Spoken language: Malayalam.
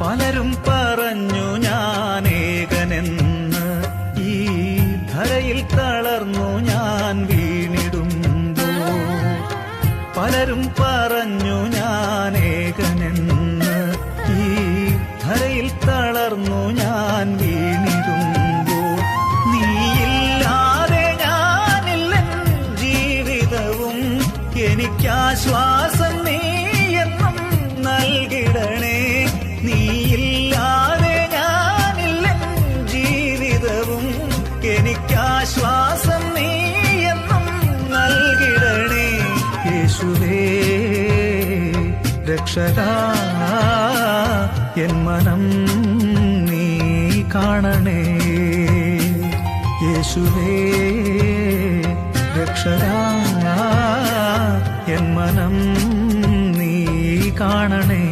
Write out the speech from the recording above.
പലരും പറഞ്ഞു ഞാനേകനെന്ന്, ഈ ധരയിൽ തളർന്നു ഞാൻ വീണിടുമ്പോ. പലരും പറഞ്ഞു ഞാനേകനെന്ന്, ഈ ധരയിൽ തളർന്നു ഞാൻ വീണിടുമ്പോ. നീയില്ലാതെ ഞാനില്ലെൻ ജീവിതവും, എനിക്കാശ്വാസം നീയെന്നും നൽകിടണേ. നീയില്ലാതെ ഞാനില്ലെൻ ജീവിതവും, എനിക്കാശ്വാസം നീയെന്നും നൽകിടണേ. യേശുവേ രക്ഷകാ, എൻ മനം നീ കാണണേ. യേശുവേ രക്ഷകാ, എൻ മനം നീ കാണണേ.